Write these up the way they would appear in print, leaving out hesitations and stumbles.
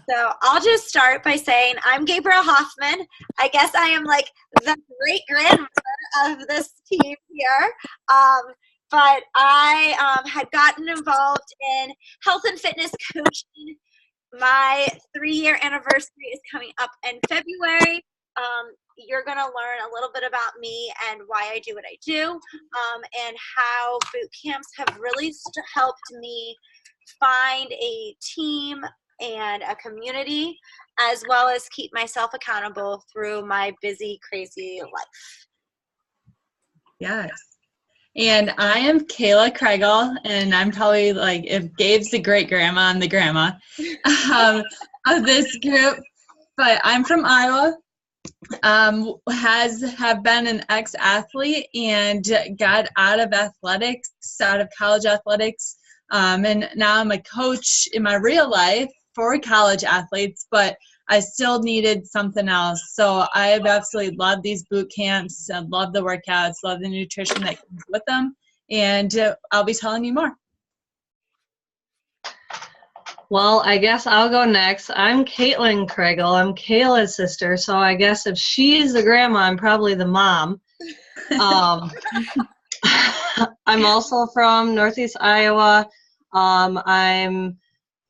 So I'll just start by saying I'm Gabriel Hoffman. I guess I am like the great grandmother of this team here. But I had gotten involved in health and fitness coaching. My 3-year anniversary is coming up in February. You're going to learn a little bit about me and why I do what I do, and how boot camps have really helped me find a team and a community, as well as keep myself accountable through my busy, crazy life. Yes. And I am Kayla Kregel, and I'm probably like, if Gabe's the great grandma, I'm the grandma of this group. But I'm from Iowa, have been an ex-athlete and got out of athletics, out of college athletics. And now I'm a coach in my real life for college athletes, but I still needed something else. So I have absolutely loved these boot camps. I love the workouts, love the nutrition that comes with them. And I'll be telling you more. Well, I guess I'll go next. I'm Caitlin Kregel. I'm Kayla's sister. So I guess if she's the grandma, I'm probably the mom. I'm also from Northeast Iowa. I'm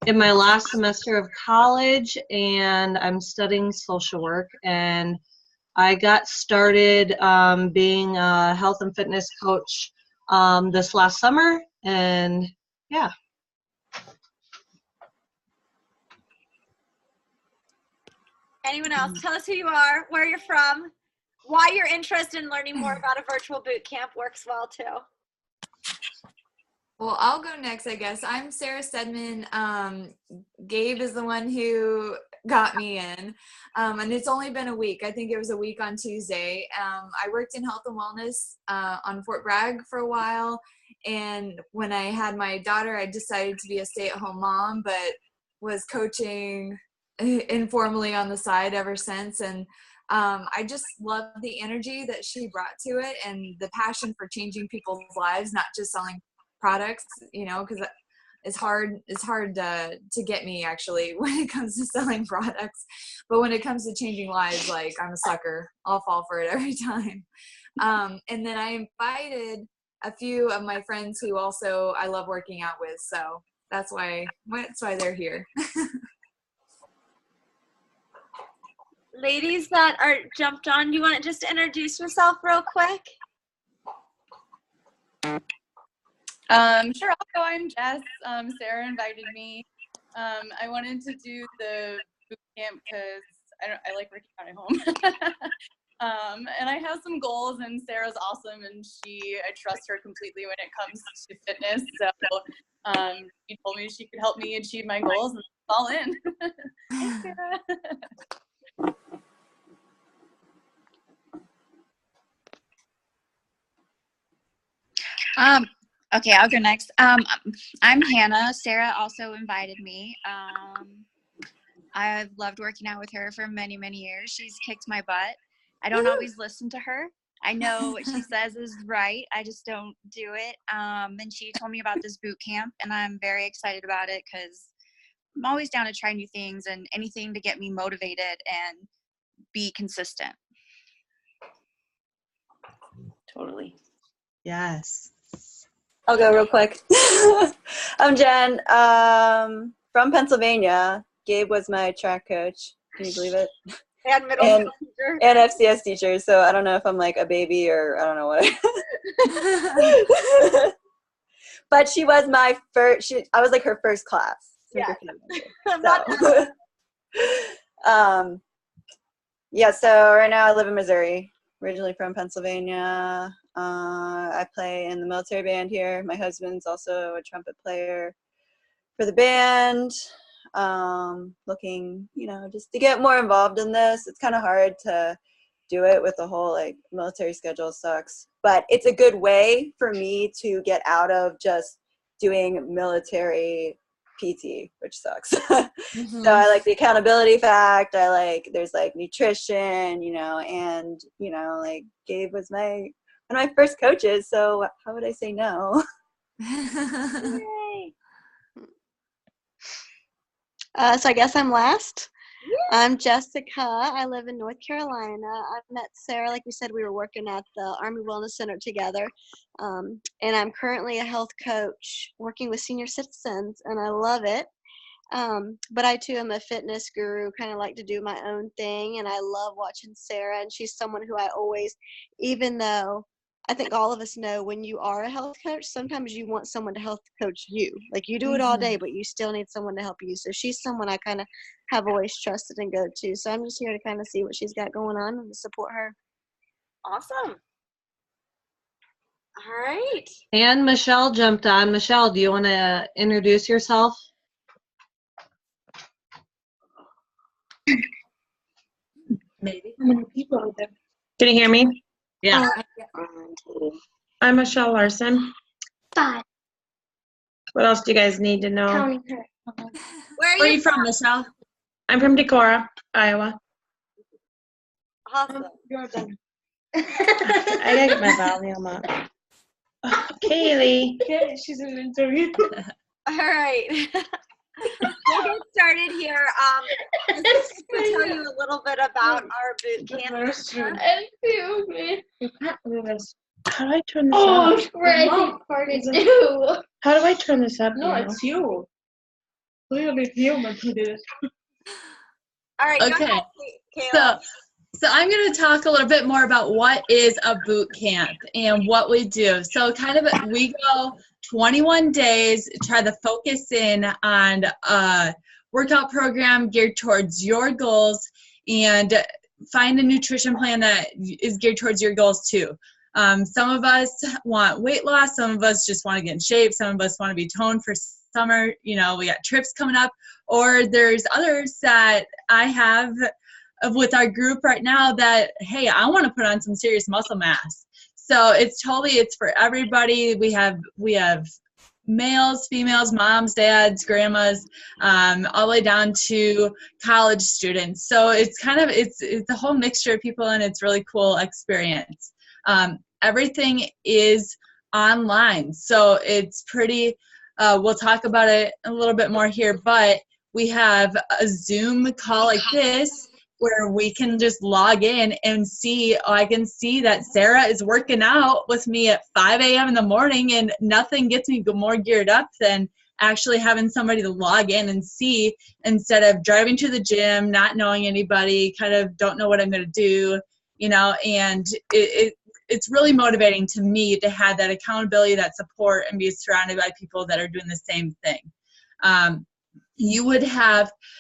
in my last semester of college, and I'm studying social work. And I got started being a health and fitness coach this last summer, and yeah. Anyone else? Tell us who you are, where you're from, why you're interested in learning more about a virtual boot camp works well too. Well, I'll go next, I guess. I'm Sarah Stedman. Gabe is the one who got me in, and it's only been a week. I think it was a week on Tuesday. I worked in health and wellness on Fort Bragg for a while, and when I had my daughter, I decided to be a stay-at-home mom, but was coaching informally on the side ever since. And I just love the energy that she brought to it and the passion for changing people's lives, not just selling products, because it's hard to get me actually when it comes to selling products, but when it comes to changing lives, like, I'm a sucker. I'll fall for it every time. And then I invited a few of my friends who also I love working out with, so that's why they're here. Ladies that are jumped on, you want to just introduce yourself real quick? Sure, I'll go. I'm Jess. Sarah invited me. I wanted to do the boot camp because I like working out at home. And I have some goals, and Sarah's awesome, and I trust her completely when it comes to fitness. So she told me she could help me achieve my goals, and it's all in. Thanks, Sarah. Okay, I'll go next. I'm Hannah. Sarah also invited me. I've loved working out with her for many, many years. She's kicked my butt. I don't always listen to her. I know what she says is right. I just don't do it. And she told me about this boot camp, and I'm very excited about it because I'm always down to try new things and anything to get me motivated and be consistent. Totally. Yes. I'll go real quick. I'm Jen, from Pennsylvania. Gabe was my track coach. Can you believe it? And middle school teacher. And FCS teacher, so I don't know if I'm like a baby or I don't know what. But she was my first, I was like her first class. Yeah. So. Yeah, so right now I live in Missouri, originally from Pennsylvania. I play in the military band here. My husband's also a trumpet player for the band. Looking, just to get more involved in this. It's kind of hard to do it with the whole like military schedule sucks, but it's a good way for me to get out of just doing military PT, which sucks. Mm-hmm. So I like the accountability fact. I like there's like nutrition, and like Gabe was one of my first coaches, so how would I say no? Yay. So I guess I'm last. I'm Jessica. I live in North Carolina. I met Sarah, like we said, we were working at the Army Wellness Center together. And I'm currently a health coach working with senior citizens, and I love it. But I too am a fitness guru, kind of like to do my own thing, and I love watching Sarah, and she's someone who I always, even though I think all of us know when you are a health coach, sometimes you want someone to health coach you. Like you do it all day, but you still need someone to help you. So she's someone I kind of have always trusted and go to. So I'm just here to kind of see what she's got going on and to support her. Awesome. All right. And Michelle jumped on. Michelle, do you want to introduce yourself? Maybe. How many people are there? Can you hear me? Yeah. I'm Michelle Larson. 5. What else do you guys need to know? Counting her. Where Where are you from, Michelle? I'm from Decorah, Iowa. Awesome. You're done. I gotta get my volume up. Oh, Kaylee. Okay, she's in an interview. All right. We'll get started here. Just to tell you a little bit about our boot camp. Excuse me. How do I turn this Oh, up? right. Part is you. How do I turn this up? No, it's you. Clearly it's you, but who did it? All right. Okay. Go ahead, Kayla. So I'm going to talk a little bit more about what is a boot camp and what we do. So kind of we go 21 days, try to focus in on a workout program geared towards your goals and find a nutrition plan that is geared towards your goals too. Some of us want weight loss. Some of us just want to get in shape. Some of us want to be toned for summer. You know, we got trips coming up. Or there's others that I have with our group right now that, hey, I want to put on some serious muscle mass. So it's for everybody. We have males, females, moms, dads, grandmas, all the way down to college students. So it's it's a whole mixture of people, and it's really cool experience. Everything is online, so it's pretty. We'll talk about it a little bit more here, but we have a Zoom call like this where we can just log in and see, I can see that Sarah is working out with me at 5 a.m. in the morning, and nothing gets me more geared up than actually having somebody to log in and see instead of driving to the gym, not knowing anybody, kind of don't know what I'm going to do, you know, and it's really motivating to me to have that accountability, that support, and be surrounded by people that are doing the same thing.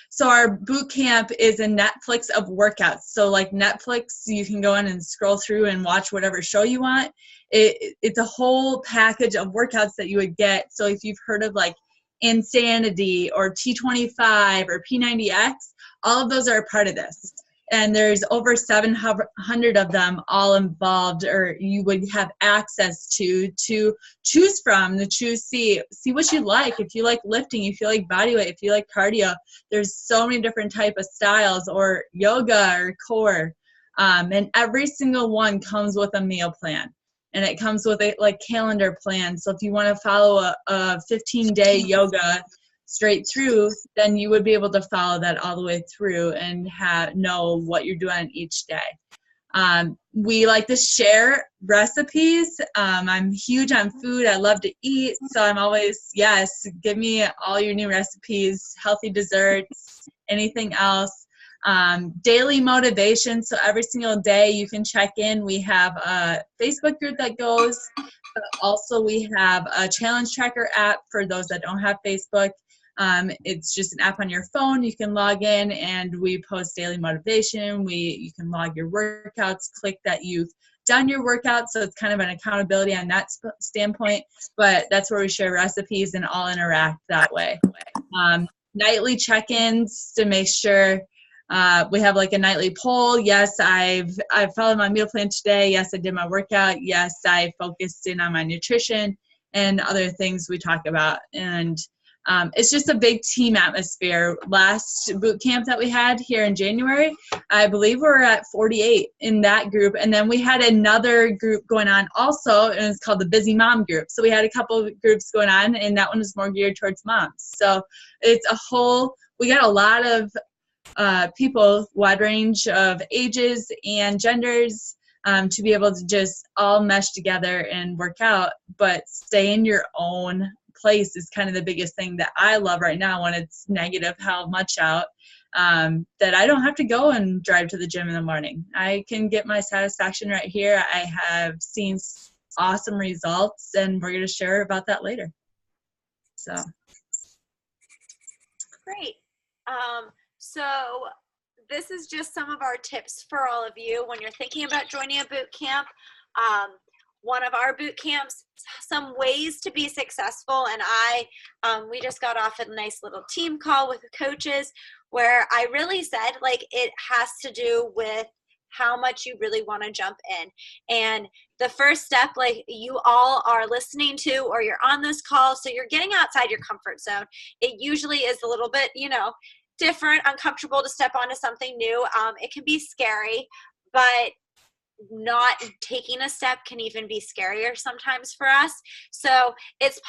So our boot camp is a Netflix of workouts. So like Netflix, you can go in and scroll through and watch whatever show you want. It's a whole package of workouts that you would get. So if you've heard of like Insanity or T25 or P90X, all of those are a part of this. And there's over 700 of them all involved, or you would have access to choose from, see what you like. If you like lifting, if you like body weight, if you like cardio, there's so many different type of styles, or yoga or core. And every single one comes with a meal plan, and it comes with a like calendar plan. So if you want to follow a 15-day yoga straight through, then you would be able to follow that all the way through and know what you're doing each day. We like to share recipes. I'm huge on food. I love to eat. So I'm always, yes, give me all your new recipes, healthy desserts, anything else. Daily motivation. So every single day you can check in. We have a Facebook group that goes. But also we have a challenge tracker app for those that don't have Facebook. It's just an app on your phone. You can log in and we post daily motivation. You can log your workouts, click that you've done your workout. So it's kind of an accountability on that standpoint, but that's where we share recipes and all interact that way. Nightly check-ins to make sure we have like a nightly poll. Yes, I've followed my meal plan today. Yes, I did my workout. Yes, I focused in on my nutrition and other things we talk about. And it's just a big team atmosphere. Last boot camp that we had here in January, I believe we're at 48 in that group. And then we had another group going on also, and it's called the Busy Mom Group. So we had a couple of groups going on, and that one was more geared towards moms. So it's a whole we got a lot of people, wide range of ages and genders, to be able to just all mesh together and work out, but stay in your own place is kind of the biggest thing that I love right now when it's negative, how much out, that I don't have to go and drive to the gym in the morning. I can get my satisfaction right here. I have seen awesome results, and we're going to share about that later. So. Great. So this is just some of our tips for all of you when you're thinking about joining a boot camp. One of our boot camps, some ways to be successful, and we just got off a nice little team call with the coaches where I really said, like, it has to do with how much you really want to jump in. And the first step, like, you all are listening to, or you're on this call, so you're getting outside your comfort zone. It usually is a little bit, different, uncomfortable to step onto something new. It can be scary, but not taking a step can even be scarier sometimes for us. So it's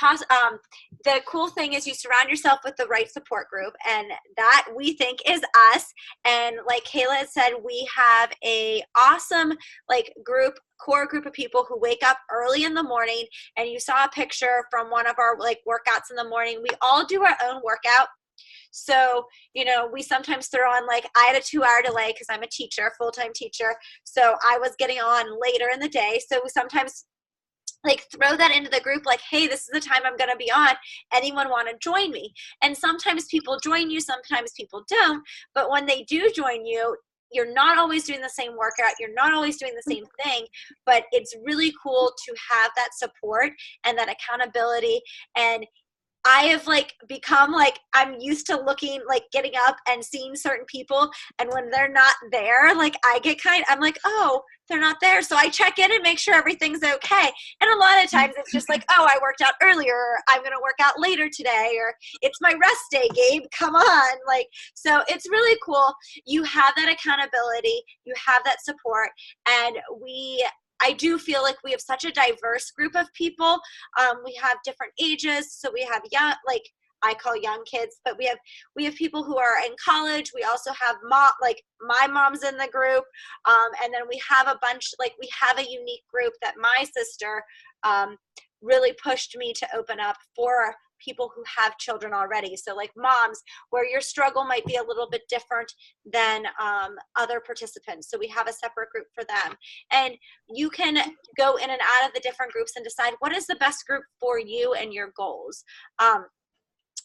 the cool thing is you surround yourself with the right support group, and that we think is us. And like Kayla said, we have a awesome core group of people who wake up early in the morning, and you saw a picture from one of our workouts in the morning. We all do our own workout. So, we sometimes throw on, I had a 2-hour delay because I'm a teacher, full-time teacher. So I was getting on later in the day. So we sometimes throw that into the group, hey, this is the time I'm going to be on. Anyone want to join me? And sometimes people join you, sometimes people don't. But when they do join you, you're not always doing the same workout. You're not always doing the same thing, but it's really cool to have that support and that accountability. And I have become I'm used to looking getting up and seeing certain people, and when they're not there, I get I'm oh, they're not there, so I check in and make sure everything's okay. And a lot of times it's just oh, I worked out earlier, or I'm gonna work out later today, or it's my rest day, Gabe, come on. So it's really cool. You have that accountability, you have that support, and I do feel like we have such a diverse group of people. We have different ages, so we have young, I call young kids, but we have people who are in college. We also have my mom's in the group, and then we have a bunch, we have a unique group that my sister really pushed me to open up for people who have children already. So moms, where your struggle might be a little bit different than other participants. So we have a separate group for them. And you can go in and out of the different groups and decide what is the best group for you and your goals.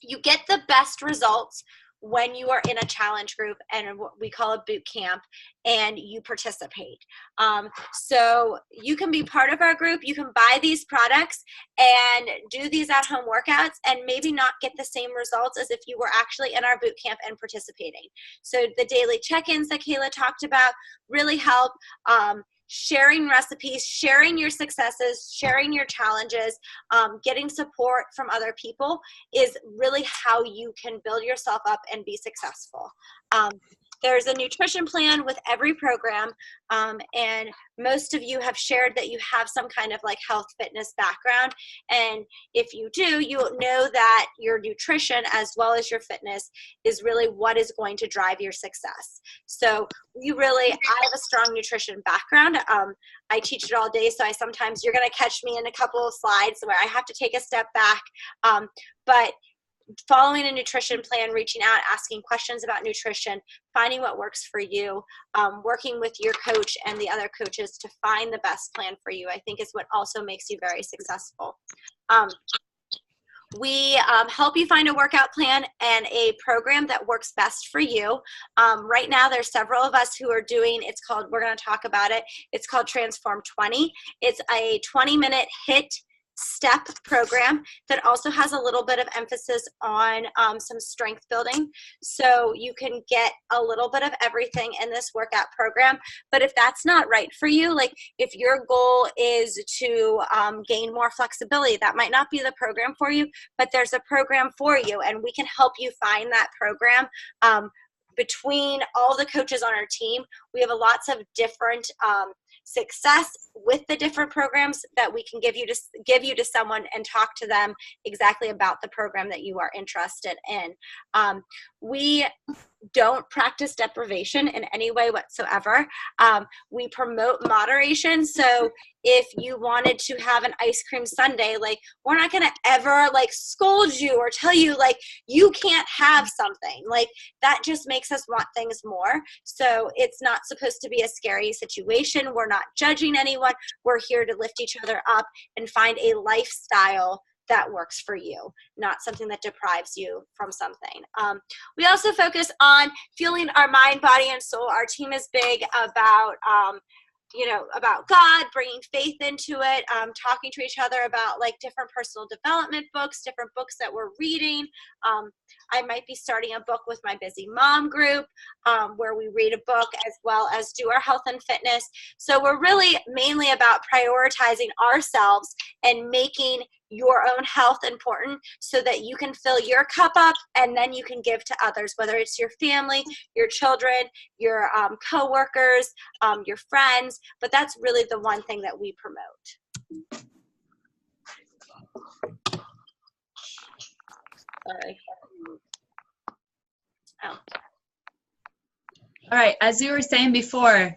You get the best results when you are in a challenge group and what we call a boot camp, and you participate. So you can be part of our group. You can buy these products and do these at-home workouts and maybe not get the same results as if you were actually in our boot camp and participating. So the daily check-ins that Kayla talked about really help. Sharing recipes, sharing your successes, sharing your challenges, getting support from other people is really how you can build yourself up and be successful. There's a nutrition plan with every program, and most of you have shared that you have some kind of health fitness background, and if you do, you know that your nutrition as well as your fitness is really what is going to drive your success. So I have a strong nutrition background. I teach it all day, so sometimes you're going to catch me in a couple of slides where I have to take a step back, but following a nutrition plan, reaching out, asking questions about nutrition, finding what works for you, working with your coach and the other coaches to find the best plan for you, I think is what also makes you very successful. We help you find a workout plan and a program that works best for you. Right now, there's several of us who are doing, we're going to talk about it. It's called Transform 20. It's a 20-minute HIIT step program that also has a little bit of emphasis on some strength building. So you can get a little bit of everything in this workout program. But if that's not right for you, if your goal is to gain more flexibility, that might not be the program for you, but there's a program for you, and we can help you find that program. Between all the coaches on our team, we have lots of different success with the different programs that we can give you to someone and talk to them exactly about the program that you are interested in. We don't practice deprivation in any way whatsoever. We promote moderation. So if you wanted to have an ice cream sundae, like, we're not going to ever like scold you or tell you like you can't have something. Like, that just makes us want things more. So it's not supposed to be a scary situation. We're not judging anyone. We're here to lift each other up and find a lifestyle that works for you, not something that deprives you from something. We also focus on fueling our mind, body, and soul. Our team is big about about God, bringing faith into it, talking to each other about like different personal development books, different books that we're reading. I might be starting a book with my busy mom group where we read a book as well as do our health and fitness. So we're really mainly about prioritizing ourselves and making your own health important so that you can fill your cup up and then you can give to others, whether it's your family, your children, your coworkers, your friends. But that's really the one thing that we promote. Sorry. Oh. All right, as we were saying before,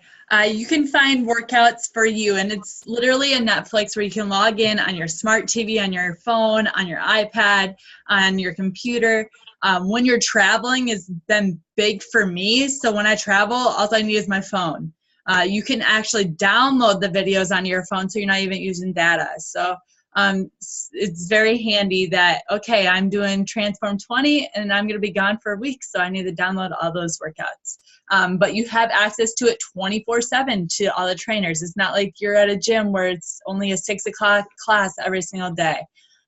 you can find workouts for you, and it's literally a Netflix where you can log in on your smart TV, on your phone, on your iPad, on your computer. When you're traveling has been big for me, so when I travel, all I need is my phone. You can actually download the videos on your phone, so you're not even using data. So it's very handy that, okay, I'm doing Transform 20, and I'm going to be gone for a week, so I need to download all those workouts. But you have access to it 24/7 to all the trainers. It's not like you're at a gym where it's only a 6 o'clock class every single day.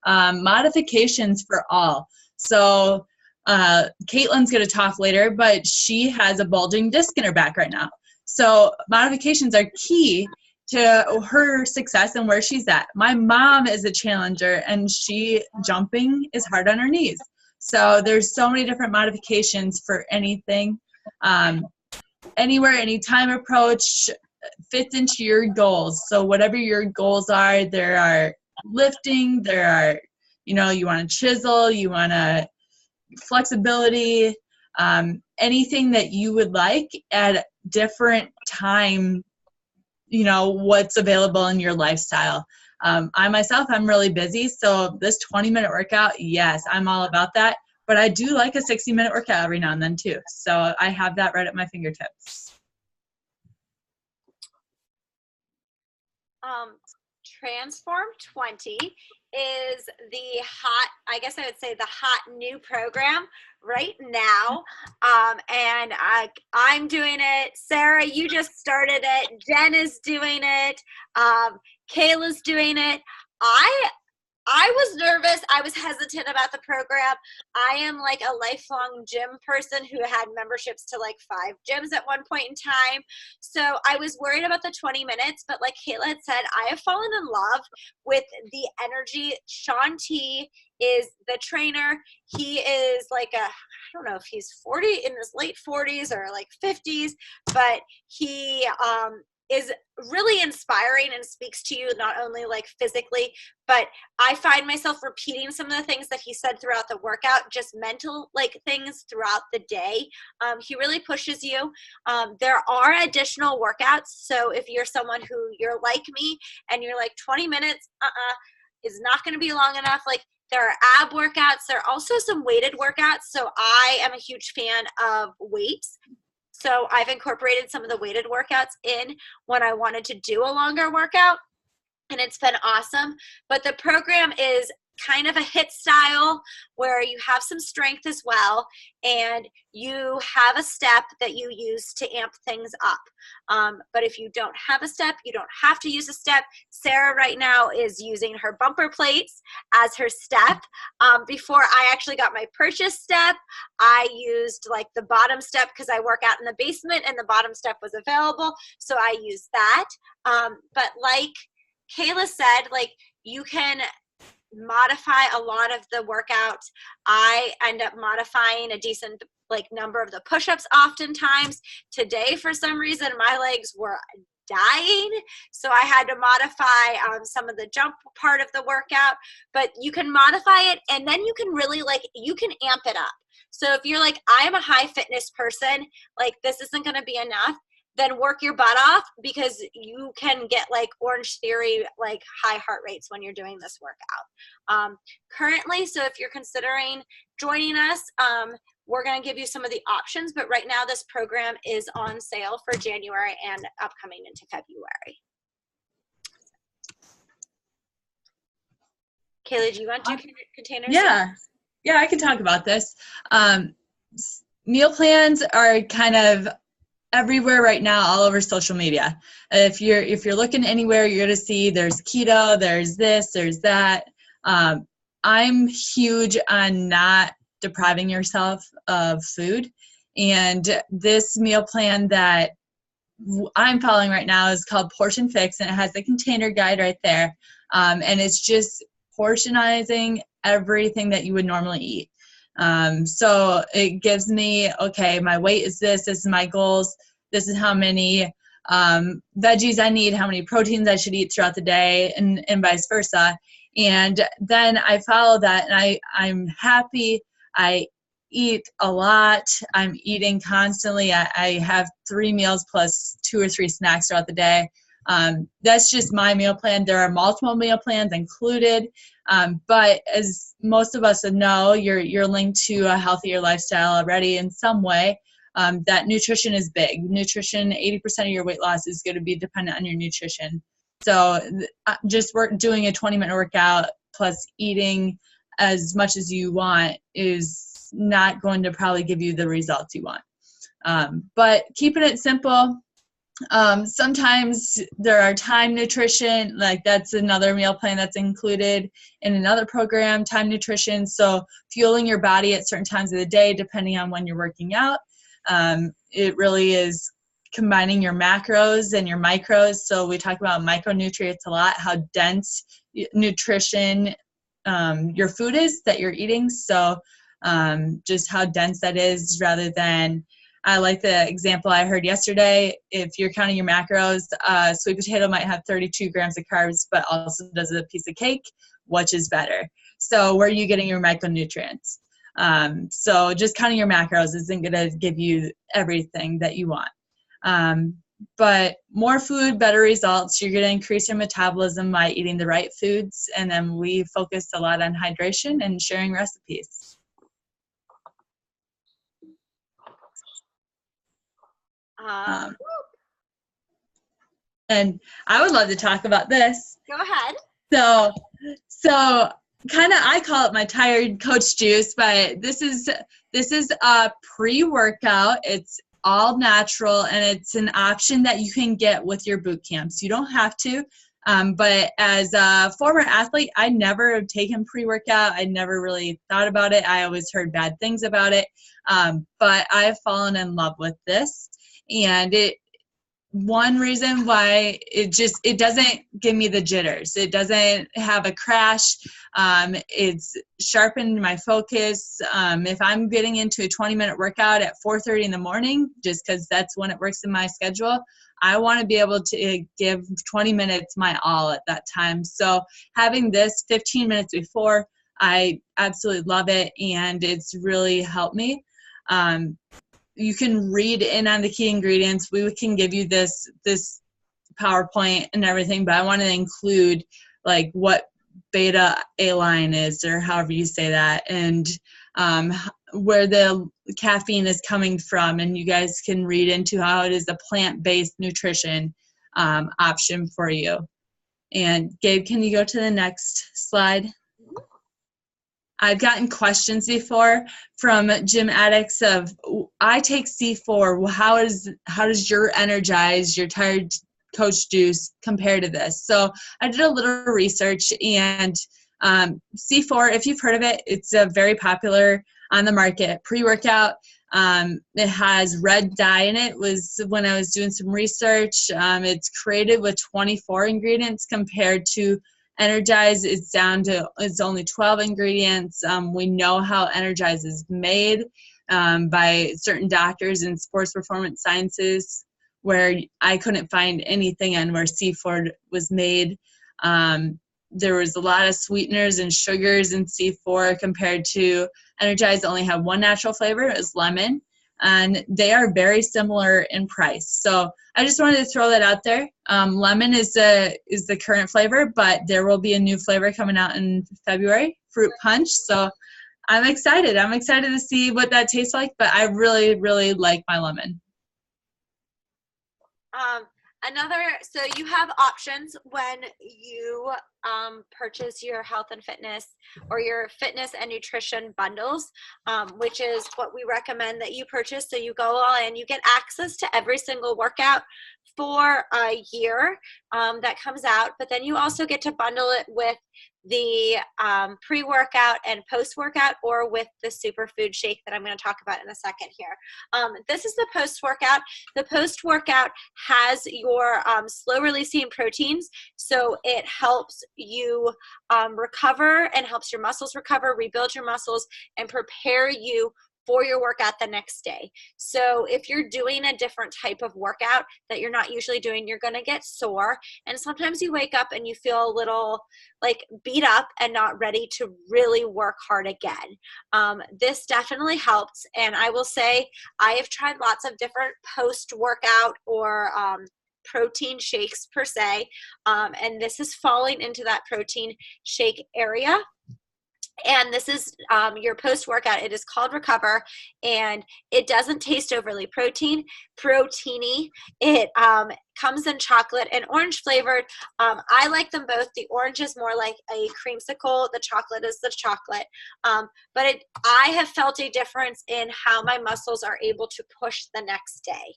Modifications for all. So Caitlin's going to talk later, but she has a bulging disc in her back right now. So modifications are key to her success and where she's at. My mom is a challenger, and jumping is hard on her knees. So there's so many different modifications for anything. Anywhere, anytime approach fits into your goals. So whatever your goals are, there are lifting, there are, you want to chisel, you want to flexibility, anything that you would like at different time, what's available in your lifestyle. I myself, I'm really busy, so this 20-minute workout, yes, I'm all about that. But I do like a 60-minute workout every now and then too. So I have that right at my fingertips. Transform 20 is the hot, I guess I would say the hot new program right now. And I'm doing it. Sarah, you just started it. Jen is doing it. Kayla's doing it. I was nervous. I was hesitant about the program. I am like a lifelong gym person who had memberships to like 5 gyms at one point in time. So I was worried about the 20 minutes, but like Kayla had said, I have fallen in love with the energy. Sean T is the trainer. He is like I don't know if he's 40, in his late 40s or like 50s, but he is really inspiring and speaks to you not only like physically, but I find myself repeating some of the things that he said throughout the workout, just mental like things throughout the day. He really pushes you. There are additional workouts. So if you're someone who you're like me and you're like 20 minutes is not going to be long enough, like there are ab workouts. There are also some weighted workouts. So I am a huge fan of weights. So I've incorporated some of the weighted workouts in when I wanted to do a longer workout, and it's been awesome. But the program is kind of a HIIT style where you have some strength as well, and you have a step that you use to amp things up. But if you don't have a step, you don't have to use a step. Sarah right now is using her bumper plates as her step. Before I actually got my purchase step, I used like the bottom step because I work out in the basement and the bottom step was available. So I used that. But like Kayla said, like you can modify a lot of the workouts. I end up modifying a decent like number of the push-ups oftentimes. Today, for some reason, my legs were dying. So I had to modify some of the jump part of the workout, but you can modify it, and then you can really you can amp it up. So if you're like, I am a high fitness person, like this isn't going to be enough, then work your butt off, because you can get like Orange Theory, like high heart rates when you're doing this workout. Currently, so if you're considering joining us, we're going to give you some of the options, but right now this program is on sale for January and upcoming into February. Kayla, do you want to do containers? Yeah, I can talk about this. Meal plans are kind of everywhere right now, all over social media. If you're looking anywhere, you're gonna see there's keto, there's this, there's that. I'm huge on not depriving yourself of food, and this meal plan that I'm following right now is called Portion Fix, and it has the container guide right there, and it's just portionizing everything that you would normally eat. So it gives me, okay, my weight is this is my goals, this is how many veggies I need, how many proteins I should eat throughout the day, and vice versa. And then I follow that, and I'm happy. I eat a lot. I'm eating constantly. I have 3 meals plus 2 or 3 snacks throughout the day. That's just my meal plan. There are multiple meal plans included, but as most of us know, you're linked to a healthier lifestyle already in some way. That nutrition is big. Nutrition, 80% of your weight loss is going to be dependent on your nutrition. So just doing a 20-minute workout plus eating as much as you want is not going to probably give you the results you want. But keeping it simple. Sometimes there are time nutrition, like that's another meal plan that's included in another program, time nutrition. So fueling your body at certain times of the day, depending on when you're working out. It really is combining your macros and your micros. So we talk about micronutrients a lot, how dense nutrition your food is that you're eating. So just how dense that is, rather than, I like the example I heard yesterday. If you're counting your macros, sweet potato might have 32 grams of carbs, but also does a piece of cake. Which is better? So where are you getting your micronutrients? So just counting your macros isn't going to give you everything that you want. But more food, better results. You're going to increase your metabolism by eating the right foods. And then we focused a lot on hydration and sharing recipes. And I would love to talk about this. Go ahead. So kind of, I call it my tired coach juice, but this is a pre-workout. It's all natural, and it's an option that you can get with your boot camps. You don't have to, but as a former athlete, I never have taken pre-workout. I never really thought about it. I always heard bad things about it, but I've fallen in love with this. And one reason why it doesn't give me the jitters. It doesn't have a crash. It's sharpened my focus. If I'm getting into a 20-minute workout at 4:30 in the morning, just because that's when it works in my schedule, I want to be able to give 20 minutes my all at that time. So having this 15 minutes before, I absolutely love it, and it's really helped me. You can read in on the key ingredients. We can give you this PowerPoint and everything, but I want to include like what beta-alanine is, or however you say that, and where the caffeine is coming from, and you guys can read into how it is a plant-based nutrition option for you. And Gabe, can you go to the next slide? I've gotten questions before from gym addicts of, I take C4, how does your Energize, your tired coach juice compare to this? So I did a little research, and C4, if you've heard of it, it's a very popular on the market pre-workout. It has red dye in it. Was when I was doing some research. It's created with 24 ingredients compared to Energize. It's only 12 ingredients. We know how Energize is made by certain doctors in sports performance sciences. where I couldn't find anything on where C4 was made. There was a lot of sweeteners and sugars in C4 compared to Energize only have one natural flavor, is lemon, and they are very similar in price. So I just wanted to throw that out there. Lemon is the current flavor, but there will be a new flavor coming out in February, fruit punch. So I'm excited. I'm excited to see what that tastes like, but I really, really like my lemon. So you have options when you purchase your health and fitness or your fitness and nutrition bundles, which is what we recommend that you purchase. So you go all in, you get access to every single workout for a year that comes out, but then you also get to bundle it with the pre-workout and post-workout, or with the superfood shake that I'm going to talk about in a second here. This is the post-workout. The post-workout has your slow-releasing proteins, so it helps you recover and helps your muscles recover, rebuild your muscles, and prepare you for your workout the next day. So if you're doing a different type of workout that you're not usually doing, you're going to get sore. And sometimes you wake up and you feel a little like beat up and not ready to really work hard again. This definitely helps. And I will say I have tried lots of different post-workout or protein shakes per se. And this is falling into that protein shake area. And this is your post-workout. It is called Recover, and it doesn't taste overly proteiny. It comes in chocolate and orange flavored. I like them both. The orange is more like a creamsicle. The chocolate is the chocolate. But I have felt a difference in how my muscles are able to push the next day.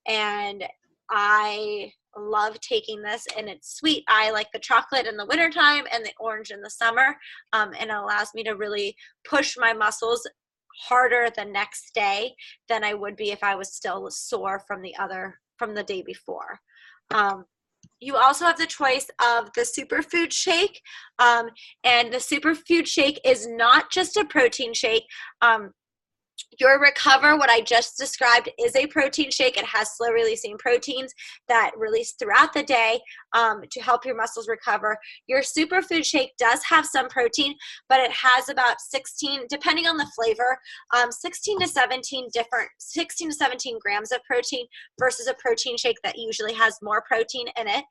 And I love taking this, and it's sweet. I like the chocolate in the wintertime and the orange in the summer, and it allows me to really push my muscles harder the next day than I would be if I was still sore from the day before. You also have the choice of the superfood shake, and the superfood shake is not just a protein shake. Your Recover, what I just described, is a protein shake. It has slow releasing proteins that release throughout the day to help your muscles recover. Your superfood shake does have some protein, but it has about 16, depending on the flavor, 16 to 17 grams of protein versus a protein shake that usually has more protein in it.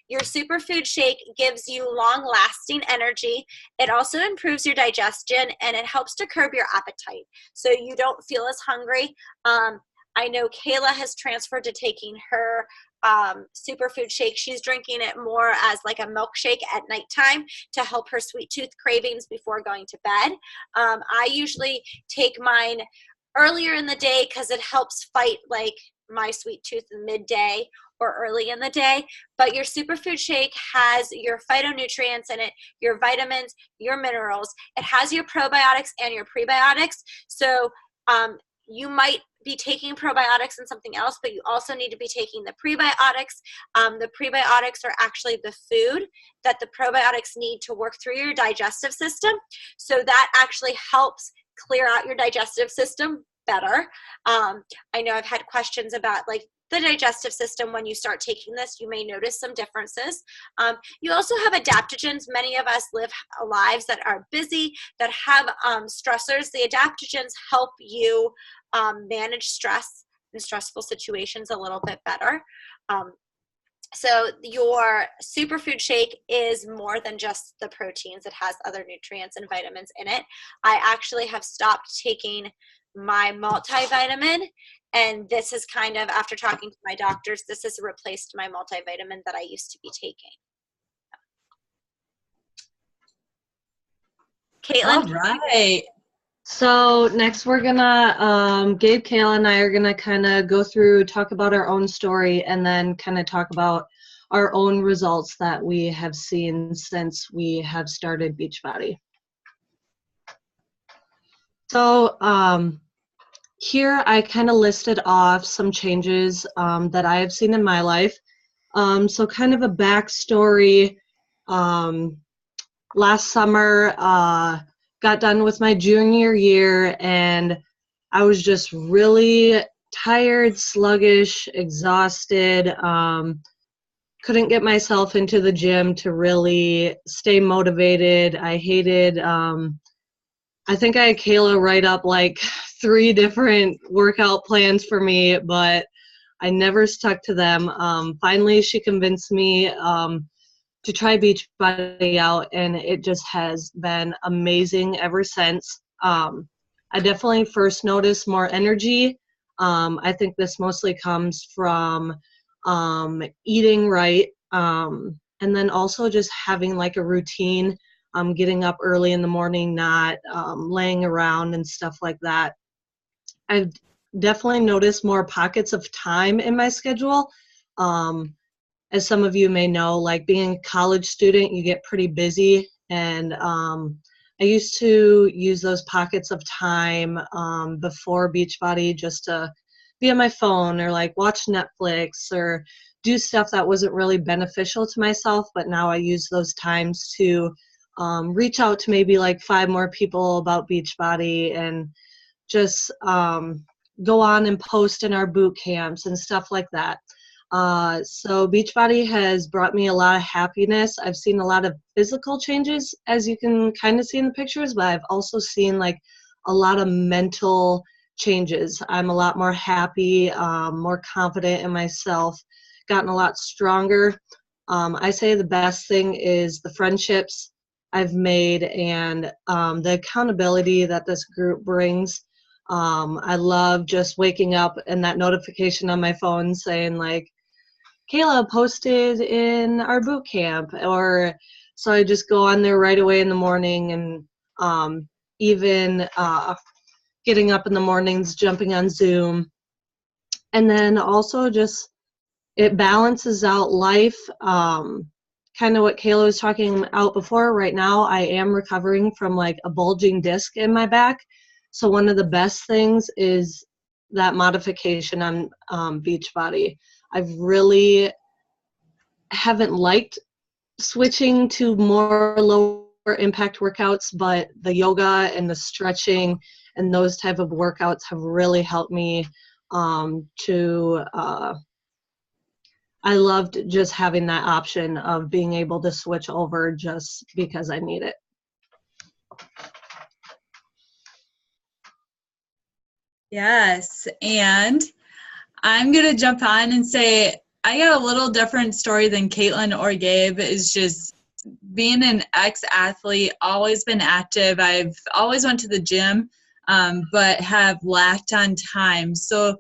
Your superfood shake gives you long-lasting energy. It also improves your digestion, and it helps to curb your appetite so you don't feel as hungry. I know Kayla has transferred to taking her superfood shake. She's drinking it more as like a milkshake at nighttime to help her sweet tooth cravings before going to bed. I usually take mine earlier in the day because it helps fight like my sweet tooth in midday or early in the day. But your superfood shake has your phytonutrients in it, your vitamins, your minerals. It has your probiotics and your prebiotics. So you might be taking probiotics and something else, but you also need to be taking the prebiotics. The prebiotics are actually the food that the probiotics need to work through your digestive system. So that actually helps clear out your digestive system better. I know I've had questions about like the digestive system. When you start taking this, you may notice some differences. You also have adaptogens. Many of us live lives that are busy, that have stressors. The adaptogens help you manage stress in stressful situations a little bit better. So your superfood shake is more than just the proteins. It has other nutrients and vitamins in it. I actually have stopped taking my multivitamin, and this is kind of, after talking to my doctors, this has replaced my multivitamin that I used to be taking. Caitlin? All right. So next we're gonna, Gabe, Kayla, and I are gonna kind of go through, talk about our own story, and then kind of talk about our own results that we have seen since we have started Beachbody. So here I kind of listed off some changes that I have seen in my life. So kind of a backstory. Last summer, got done with my junior year, and I was just really tired, sluggish, exhausted. Couldn't get myself into the gym to really stay motivated. I hated, I think I had Kayla write up like 3 different workout plans for me, but I never stuck to them. Finally, she convinced me to try Beachbody out, and it just has been amazing ever since. I definitely first noticed more energy. I think this mostly comes from eating right, and then also just having like a routine, getting up early in the morning, not laying around and stuff like that. I've definitely noticed more pockets of time in my schedule. As some of you may know, like being a college student, you get pretty busy, and I used to use those pockets of time before Beachbody just to be on my phone or like watch Netflix or do stuff that wasn't really beneficial to myself, but now I use those times to reach out to maybe like 5 more people about Beachbody and just go on and post in our boot camps and stuff like that. So Beachbody has brought me a lot of happiness. I've seen a lot of physical changes, as you can kind of see in the pictures, but I've also seen like a lot of mental changes. I'm a lot more happy, more confident in myself, gotten a lot stronger. I say the best thing is the friendships I've made and the accountability that this group brings. I love just waking up and that notification on my phone saying like, Kayla posted in our boot camp, or so I just go on there right away in the morning, and even getting up in the mornings, jumping on Zoom, and then also just it balances out life. Kind of what Kayla was talking about before. Right now, I am recovering from like a bulging disc in my back, so one of the best things is that modification on Beachbody. I've really haven't liked switching to more lower impact workouts, but the yoga and the stretching and those type of workouts have really helped me I loved just having that option of being able to switch over just because I need it. Yes, and I'm going to jump on and say I got a little different story than Caitlin or Gabe. Is just being an ex-athlete, always been active. I've always went to the gym, but have lacked on time. So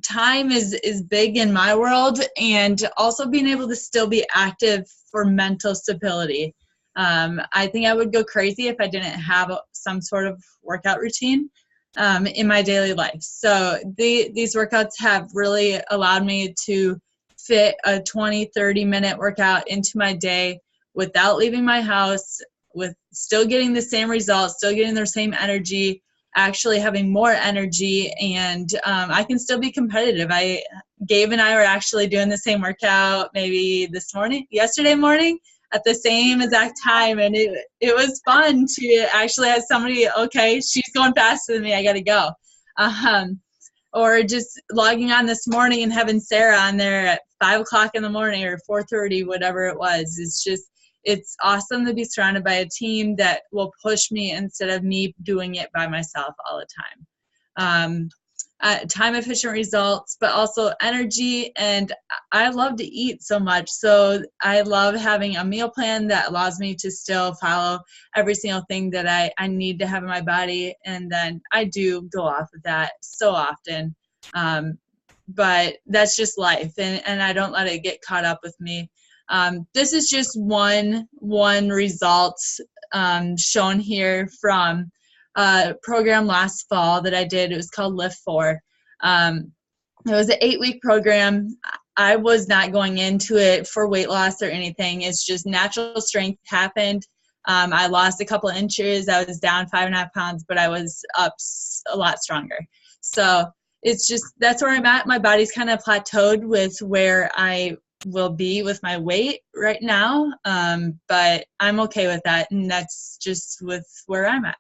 time is big in my world, and also being able to still be active for mental stability. I think I would go crazy if I didn't have some sort of workout routine in my daily life. So these workouts have really allowed me to fit a 20-30 minute workout into my day without leaving my house, with still getting the same results, still getting their same energy, actually having more energy, and I can still be competitive. Gabe and I were actually doing the same workout maybe yesterday morning at the same exact time, and it was fun to actually have somebody, okay, she's going faster than me, I gotta go. Or just logging on this morning and having Sarah on there at 5 o'clock in the morning or 4:30, whatever it was. It's awesome to be surrounded by a team that will push me instead of me doing it by myself all the time. Time efficient results, but also energy, and I love to eat so much, so I love having a meal plan that allows me to still follow every single thing that I need to have in my body, and then I do go off of that so often, but that's just life, and I don't let it get caught up with me. This is just one result shown here from a program last fall that I did. It was called Lift 4. It was an 8-week program. I was not going into it for weight loss or anything. It's just natural strength happened. I lost a couple inches. I was down 5.5 pounds, but I was up a lot stronger. So it's just, that's where I'm at. My body's kind of plateaued with where I will be with my weight right now. But I'm okay with that. And that's just with where I'm at.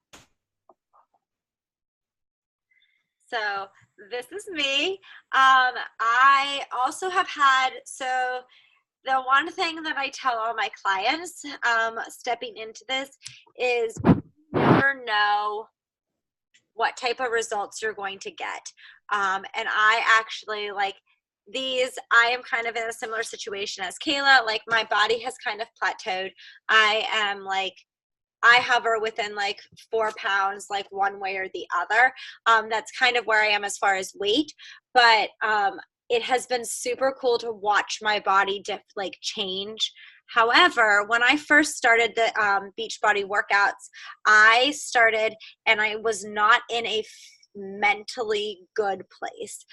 So this is me. I also have had, so the one thing that I tell all my clients stepping into this is you never know what type of results you're going to get. And I actually I am kind of in a similar situation as Kayla. Like my body has kind of plateaued. I hover within 4 pounds, one way or the other. That's kind of where I am as far as weight, but it has been super cool to watch my body change. However, when I first started the Beachbody workouts, I started and I was not in a mentally good place.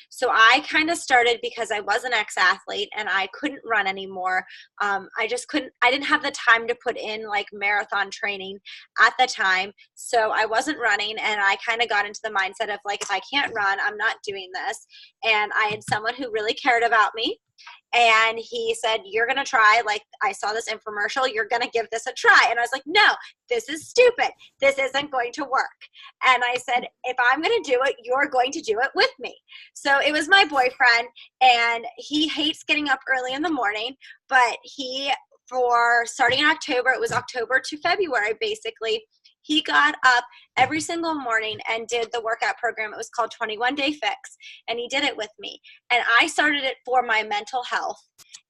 So I kind of started because I was an ex-athlete and I couldn't run anymore. I didn't have the time to put in marathon training at the time. So I wasn't running, and I kind of got into the mindset of if I can't run, I'm not doing this. And I had someone who really cared about me. And he said, you're going to try, I saw this infomercial, you're going to give this a try. And I was like, no, this is stupid. This isn't going to work. And I said, if I'm going to do it, you're going to do it with me. So it was my boyfriend, and he hates getting up early in the morning, but for starting in October, it was October to February, basically, he got up every single morning and did the workout program. It was called 21 Day Fix, and he did it with me. And I started it for my mental health,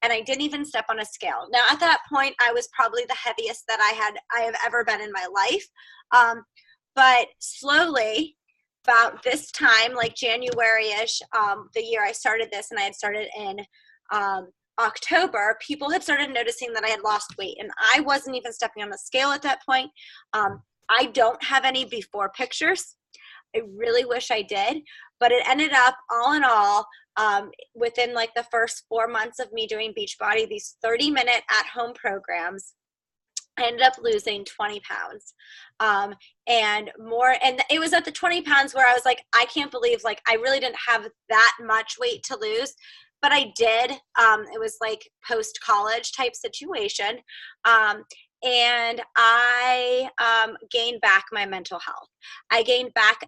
and I didn't even step on a scale. Now, at that point, I was probably the heaviest that I have ever been in my life. But slowly, about this time, January-ish, the year I started this, and I had started in October, people had started noticing that I had lost weight, and I wasn't even stepping on the scale at that point. I don't have any before pictures. I really wish I did, but it ended up all in all, within the first 4 months of me doing Beachbody, these 30-minute at-home programs, I ended up losing 20 pounds. And it was at the 20 pounds where I was I can't believe I really didn't have that much weight to lose. But I did. It was post-college type situation. And I gained back my mental health. I gained back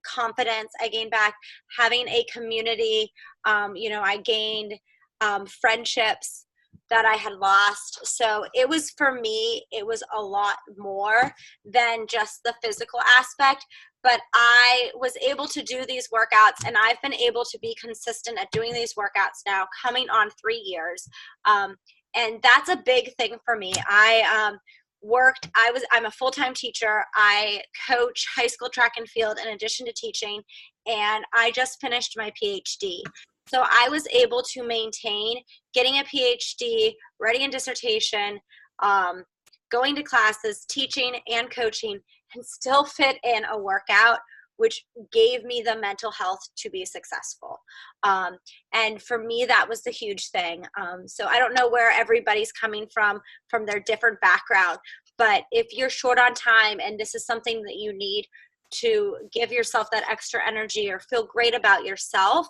confidence. I gained back having a community. I gained friendships that I had lost. So it was, for me, it was a lot more than just the physical aspect. But I was able to do these workouts, and I've been able to be consistent at doing these workouts now, coming on 3 years. And that's a big thing for me. I'm a full-time teacher. I coach high school track and field in addition to teaching, and I just finished my PhD. So I was able to maintain getting a PhD, writing a dissertation, going to classes, teaching and coaching, and still fit in a workout, which gave me the mental health to be successful. And for me, that was the huge thing. So I don't know where everybody's coming from their different background, but if you're short on time and this is something that you need to give yourself that extra energy or feel great about yourself,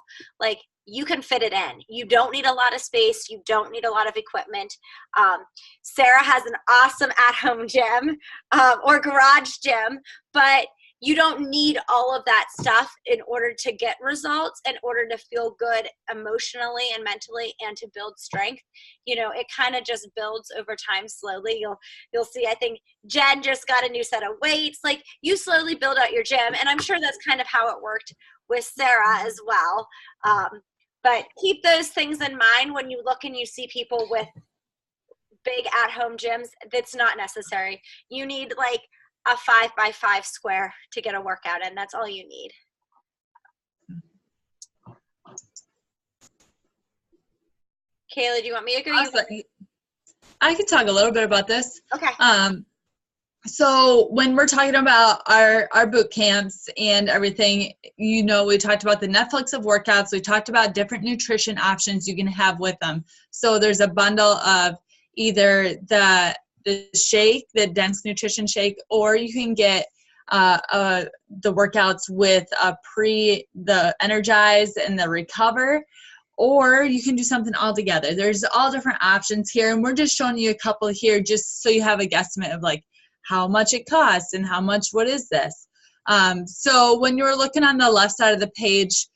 you can fit it in. You don't need a lot of space. You don't need a lot of equipment. Sarah has an awesome at-home gym or garage gym, but you don't need all of that stuff in order to get results, in order to feel good emotionally and mentally, and to build strength. It kind of just builds over time slowly. You'll see, I think Jen just got a new set of weights. You slowly build out your gym, and I'm sure that's kind of how it worked with Sarah as well. But keep those things in mind when you look and you see people with big at-home gyms. That's not necessary. You need a 5x5 square to get a workout in. That's all you need. Kayla, do you want me to go? I can talk a little bit about this. Okay. So when we're talking about our boot camps and everything, we talked about the Netflix of workouts. We talked about different nutrition options you can have with them. So there's a bundle of either the shake, the dense nutrition shake, or you can get the workouts with the Energize and the Recover, or you can do something all together. There's all different options here, and we're just showing you a couple here just so you have a guesstimate of how much it costs and what is this. So when you're looking on the left side of the page,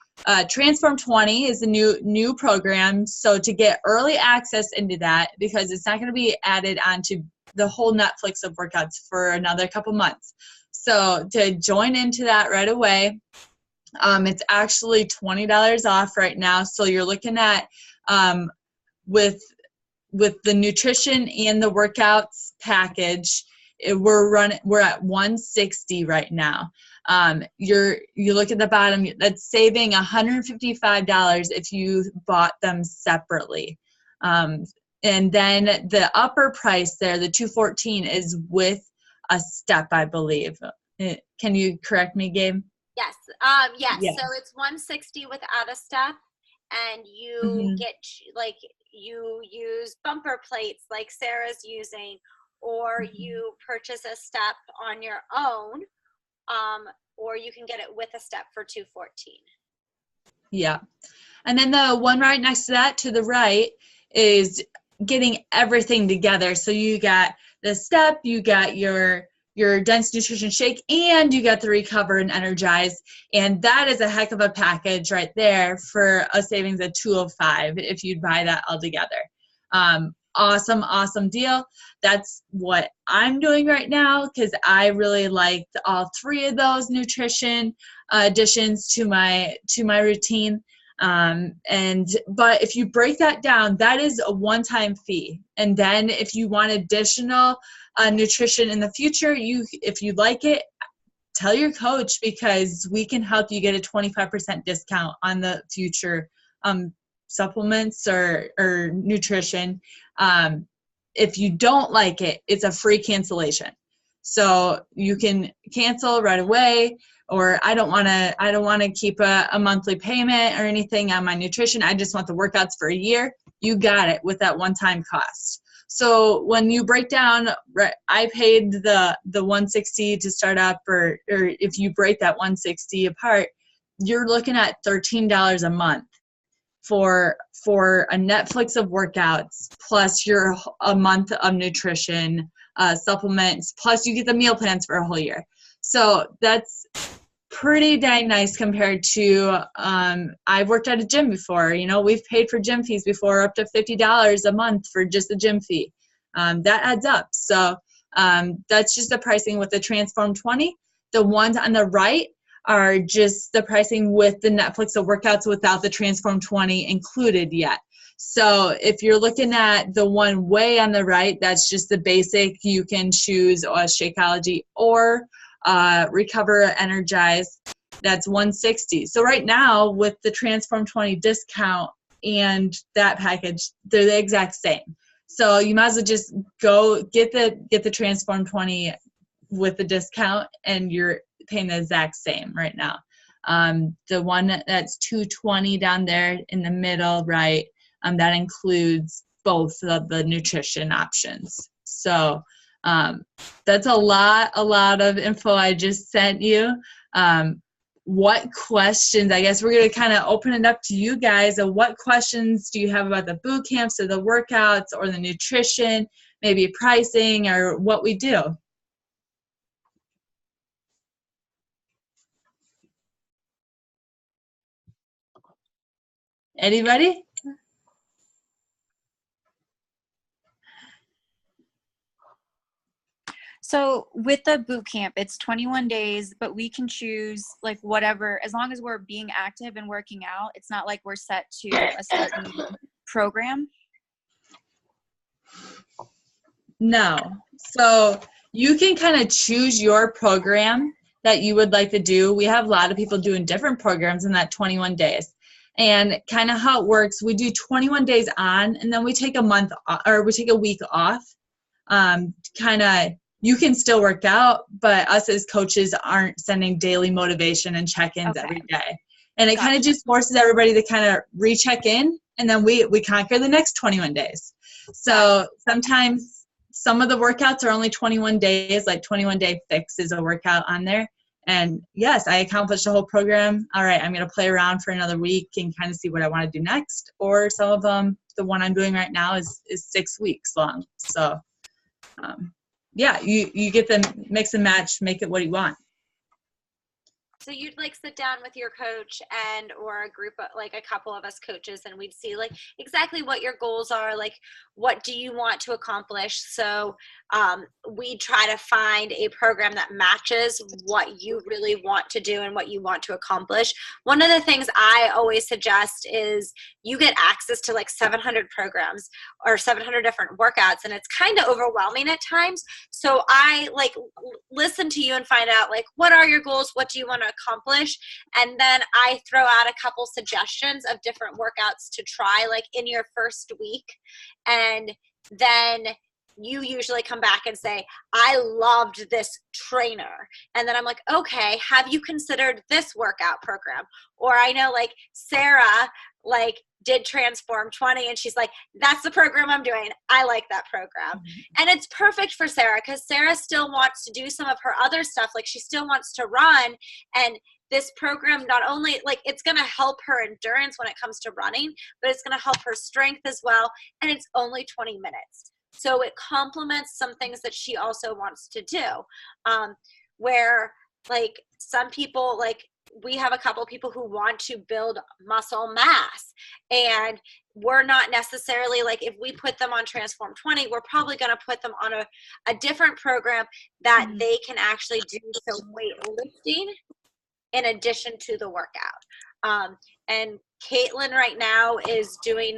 Transform 20 is a new program. So to get early access into that, because it's not going to be added onto the whole Netflix of workouts for another couple months. So to join into that right away, it's actually $20 off right now. So you're looking at with the nutrition and the workouts package, we're at $160 right now. You look at the bottom, that's saving $155 if you bought them separately. And then the upper price there, the $214, is with a step, I believe. Can you correct me, Gabe? Yes. Yes. So it's $160 without a step, and you get you use bumper plates like Sarah's using, or you purchase a step on your own, or you can get it with a step for $214. Yeah. And then the one right next to that to the right is getting everything together. So you got the step, you got your dense nutrition shake, and you got the recover and energize. And that is a heck of a package right there for a savings of $205 if you'd buy that all together. Awesome deal. That's what I'm doing right now because I really liked all three of those nutrition additions to my routine. But if you break that down, that is a one-time fee. And then if you want additional nutrition in the future, if you like it, tell your coach, because we can help you get a 25% discount on the future supplements or nutrition. If you don't like it, it's a free cancellation. So you can cancel right away, or I don't want to keep a monthly payment or anything on my nutrition. I just want the workouts for a year. You got it with that one-time cost. So when you break down, I paid the $160 to start up, or if you break that $160 apart, you're looking at $13 a month for a Netflix of workouts, plus a month of nutrition supplements, plus you get the meal plans for a whole year. So that's pretty dang nice compared to I've worked at a gym before. We've paid for gym fees before, up to $50 a month for just the gym fee. That adds up. So that's just the pricing with the Transform 20. The ones on the right are just the pricing with the Netflix of workouts without the Transform 20 included yet. So if you're looking at the one way on the right, that's just the basic. You can choose Shakeology or Recover, Energize. That's $160. So right now with the Transform 20 discount and that package, they're the exact same. So you might as well just go get the Transform 20 with the discount, and you're paying the exact same right now. The one that's $220 down there in the middle, right? That includes both of the nutrition options. So that's a lot of info I just sent you. What questions, I guess we're going to kind of open it up to you guys. What questions do you have about the boot camps or the workouts or the nutrition, maybe pricing or what we do? Anybody? So with the boot camp, it's 21 days, but we can choose like whatever, as long as we're being active and working out. It's not like we're set to a certain program. No. So you can kind of choose your program that you would like to do. We have a lot of people doing different programs in that 21 days. And kind of how it works, we do 21 days on, and then we take a week off. You can still work out, but us as coaches aren't sending daily motivation and check-ins every day. And it kind of just forces everybody to kind of recheck in, and then we conquer the next 21 days. So sometimes some of the workouts are only 21 days, like 21 Day Fix is a workout on there. And yes, I accomplished the whole program. All right, I'm going to play around for another week and kind of see what I want to do next. Or some of them, the one I'm doing right now is 6 weeks long. So yeah, you get the mix and match, make it what you want. So you'd like sit down with your coach and or a group of like a couple of us coaches, and we'd see like exactly what your goals are, like what do you want to accomplish. So we try to find a program that matches what you really want to do and what you want to accomplish. One of the things I always suggest is you get access to like 700 programs or 700 different workouts, and it's kind of overwhelming at times. So I like listen to you and find out like what are your goals, what do you want to accomplish, and then I throw out a couple suggestions of different workouts to try like in your first week, and then you usually come back and say, I loved this trainer. And then I'm like, okay, have you considered this workout program? Or I know like Sarah like did Transform 20 and she's like, that's the program I'm doing. I like that program. And it's perfect for Sarah because Sarah still wants to do some of her other stuff. Like she still wants to run, and this program not only like it's going to help her endurance when it comes to running, but it's going to help her strength as well. And it's only 20 minutes. So it complements some things that she also wants to do, where like some people, like we have a couple people who want to build muscle mass, and we're not necessarily like if we put them on Transform 20, we're probably going to put them on a different program that they can actually do some weightlifting in addition to the workout. And Caitlin right now is doing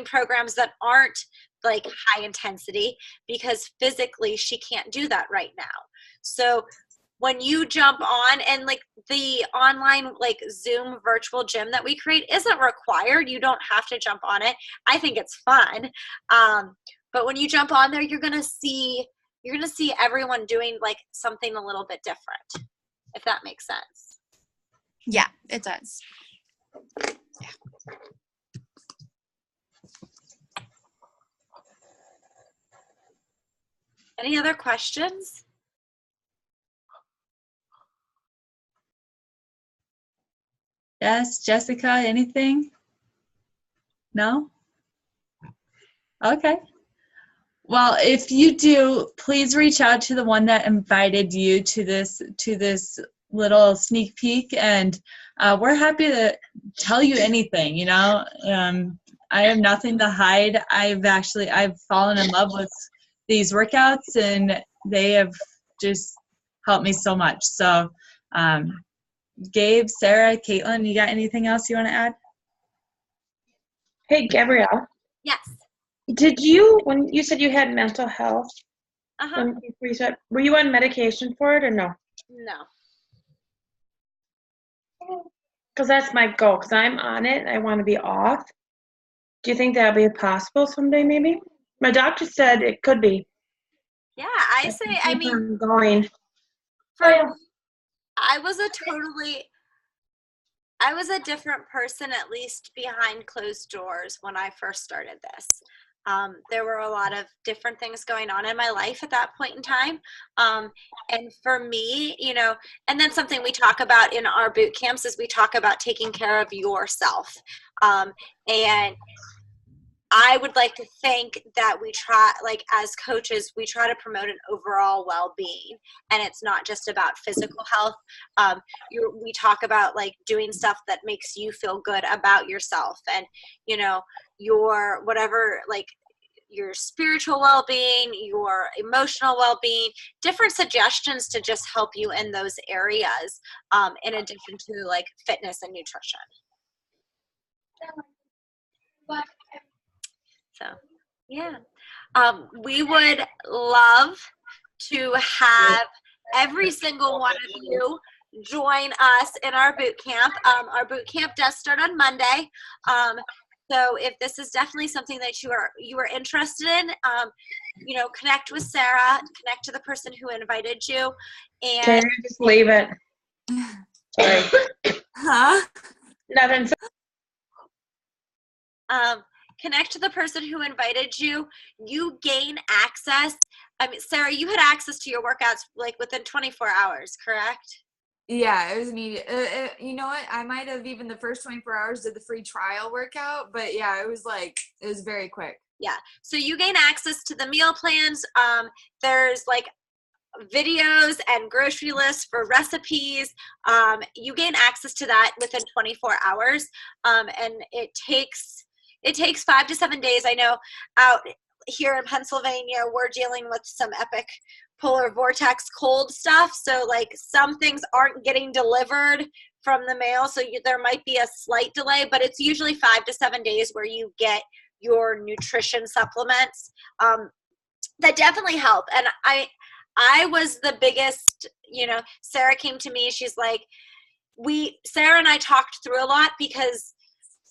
programs that aren't like high intensity because physically she can't do that right now. So when you jump on, and like the online like Zoom virtual gym that we create isn't required, you don't have to jump on it. I think it's fun. But when you jump on there, you're gonna see everyone doing like something a little bit different, if that makes sense. Yeah, it does. Yeah. Any other questions? Yes, Jessica, anything? No? Okay. Well, if you do, please reach out to the one that invited you to this little sneak peek, and we're happy to tell you anything, you know. I have nothing to hide. I've fallen in love with these workouts, and they have just helped me so much. So Gabe, Sarah, Caitlin, you got anything else you want to add? Hey, Gabrielle. Yes. Did you, when you said you had mental health, Uh-huh. were you on medication for it or no? No. Because that's my goal, because I'm on it and I want to be off. Do you think that'll be possible someday, maybe? My doctor said it could be. Yeah, I mean, going. I was a different person, at least behind closed doors, when I first started this. There were a lot of different things going on in my life at that point in time. And for me, you know, and then something we talk about in our boot camps is we talk about taking care of yourself. And I would like to think that we try, like as coaches, we try to promote an overall well-being, and it's not just about physical health. We talk about like doing stuff that makes you feel good about yourself, and you know, your whatever, like your spiritual well-being, your emotional well-being, different suggestions to just help you in those areas, in addition to like fitness and nutrition. So, yeah. We would love to have every single one of you join us in our boot camp. Our boot camp does start on Monday. So if this is definitely something that you are interested in, you know, connect with Sarah, connect to the person who invited you, and Can you just leave it? Sorry. Huh? Nothing. Connect to the person who invited you. You gain access. I mean, Sarah, you had access to your workouts like within 24 hours, correct? Yeah, it was immediate. You know what? I might have even the first 24 hours did the free trial workout, but yeah, it was very quick. Yeah. So you gain access to the meal plans. There's like videos and grocery lists for recipes. You gain access to that within 24 hours. And it takes 5 to 7 days. I know out here in Pennsylvania, we're dealing with some epic polar vortex cold stuff. So like some things aren't getting delivered from the mail. So there might be a slight delay, but it's usually 5 to 7 days where you get your nutrition supplements that definitely help. And I was the biggest, Sarah came to me, she's like, Sarah and I talked through a lot because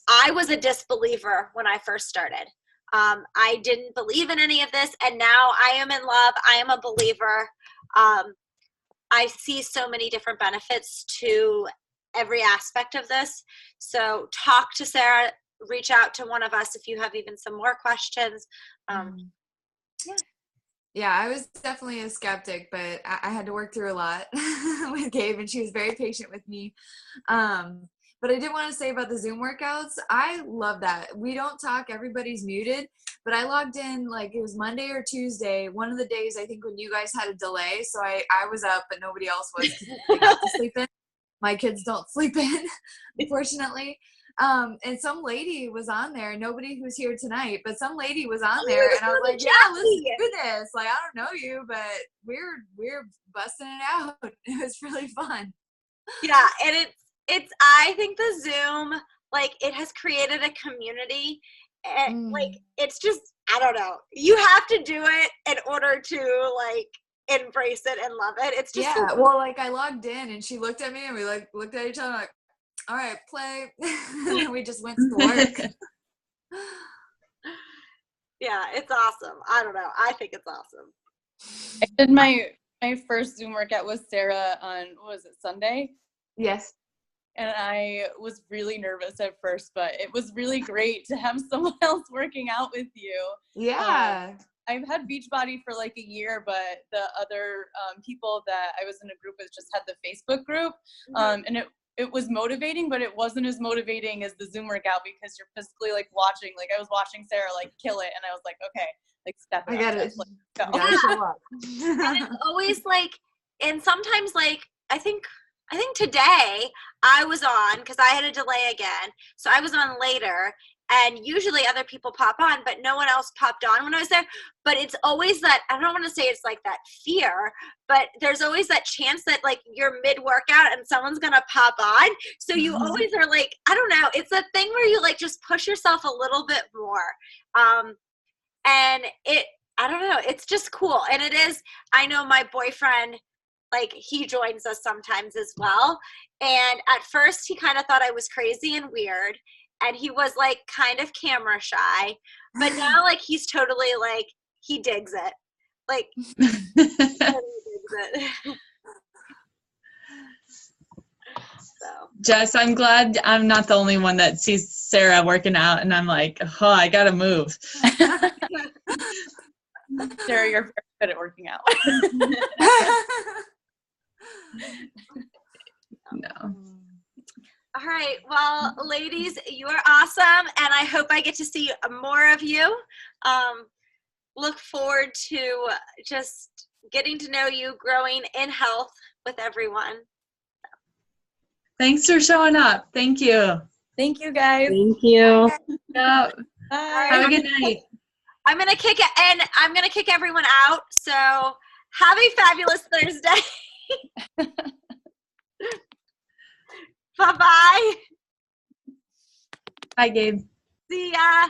I was a disbeliever when I first started. I didn't believe in any of this, and now I am in love. I am a believer. I see so many different benefits to every aspect of this. So talk to Sarah, reach out to one of us if you have even some more questions. Yeah, I was definitely a skeptic, but I had to work through a lot with Gabe, and she was very patient with me. But I did want to say about the Zoom workouts, I love that. We don't talk, everybody's muted, but I logged in like it was Monday or Tuesday, one of the days I think when you guys had a delay. So I was up, but nobody else was because they got to sleep in. My kids don't sleep in, unfortunately. And some lady was on there, nobody who's here tonight, but some lady was on there, and I was like, yeah, let's do this. Like, I don't know you, but we're busting it out. It was really fun. Yeah, and it's I think the Zoom, like, it has created a community, and like, it's just, I don't know, you have to do it in order to like embrace it and love it. It's just well, like I logged in and she looked at me and we like looked at each other like, all right, play. And then we just went to work. Yeah, it's awesome. I don't know, I think it's awesome. I did my first Zoom workout with Sarah on, what was it, Sunday? Yes. And I was really nervous at first, but it was really great to have someone else working out with you. Yeah. I've had Beachbody for like a year, but the other people that I was in a group with just had the Facebook group. And it was motivating, but it wasn't as motivating as the Zoom workout because you're physically like watching, like I was watching Sarah like kill it. And I was like, okay, like step it up. I got it. Gotta show up. And it's always like, and sometimes like, I think today I was on, because I had a delay again, so I was on later, and usually other people pop on, but no one else popped on when I was there. But it's always that, I don't want to say it's like that fear, but there's always that chance that like you're mid-workout and someone's gonna pop on, so you always are like, I don't know, it's a thing where you like just push yourself a little bit more. And I don't know, it's just cool. And it is, I know my boyfriend, like, he joins us sometimes as well. And at first he kind of thought I was crazy and weird. And he was like kind of camera shy. But now like he's totally like, he digs it. Like, he totally digs it. So. Jess, I'm glad I'm not the only one that sees Sarah working out and I'm like, oh, I gotta move. Sarah, you're very good at working out. No. All right. Well, ladies, you are awesome. And I hope I get to see more of you. Look forward to just getting to know you, growing in health with everyone. Thanks for showing up. Thank you. Thank you, guys. Thank you. Yep. Bye. Have a good night. I'm gonna kick it, and I'm gonna kick everyone out. So have a fabulous Thursday. Bye-bye. Bye, Gabe. See ya.